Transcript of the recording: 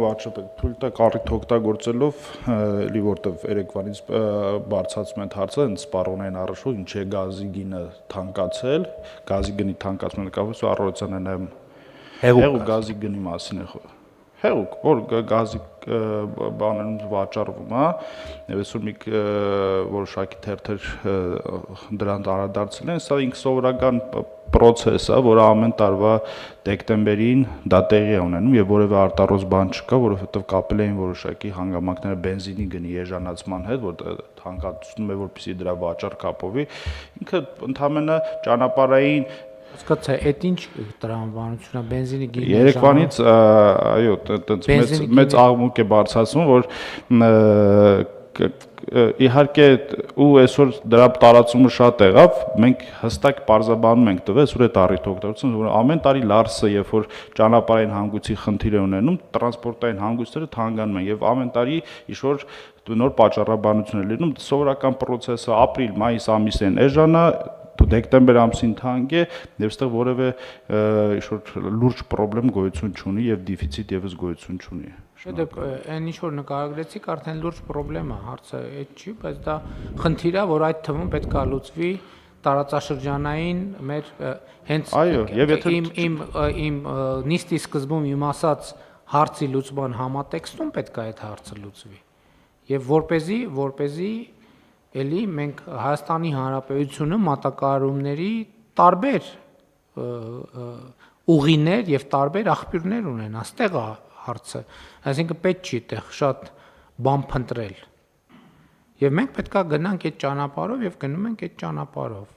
վարչապետ, թույլ տակ առիթ օգտագործելով, էլի որտեվ երեկվանից բարձրացում են հարցը, հենց սպառողներին առնչվող, ինչ է գազի գինը թանկացել, գազի գնի թանկացման կապակցությամբ առողջության նայում հեղուկ գազի գնի մասին է խոսքը։ Հեղուկ, որ գազի բաներում վաճառվում է, եւ այսօր մի որոշակի թերթեր դրան անդրադարձել են, սա ինքը սովորական process է, որը ամեն տարվա դեկտեմբերին դա տեղի է ունենում եւ որևէ արտառոց բան չկա, որովհետեւ կապել էին որոշակի հանգամանքները բենզինի գնի էժանացման հետ, որ թանկացնում է, որպեսզի դրա վաճառք ապովի, ինքը ընդհանրապես ճանապարհային Հասկացա, այդ ինչ տրամաբանություն է բենզինի գինի։ Երեկվանից, այո, մեծ աղմուկ է բարձրացնում, որ իհարկե ու այսօր դրա տարածումը շատ եղավ, մենք հստակ պարզաբանում ենք տվել, այսօր այդ առիթ օգտագործում, որ ամեն տարի լարսը, երբ որ ճանապարհային հանգույցի խնդիր է ունենում, տրանսպորտային հանգույցները թանկանում են եւ ամեն տարի ինչ-որ նոր պատճառաբանություն է լինում, սովորական process-ը ապրիլ-մայիս ամիսին էժանա դեկտեմբեր ամսին թանկ է եւ այստեղ որևէ ինչ-որ լուրջ խնդրեմ գոյություն չունի եւ դեֆիցիտ եւս գոյություն չունի։ Դե այն ինչ որ նկարագրեցիք արդեն լուրջ խնդրեմ է, հարցը այդ չի, բայց դա խնդիր է, որ այդ թվում պետք է լուծվի տարածաշրջանային մեր հենց իմ նիստի սկզբում իմ ասած հարցի լուծման համատեքստում պետք է այդ հարցը լուծվի։ Եվ որպեսզի էլի մենք Հայաստանի Հանրապետությունը մատակարարումների տարբեր ուղիներ եւ տարբեր աղբյուրներ ունեն, այստեղ է հարցը, այսինքն պետք չի այդտեղ շատ բան փնտրել։ Եվ մենք պետք է գնանք այդ ճանապարհով եւ գնում ենք այդ ճանապարհով։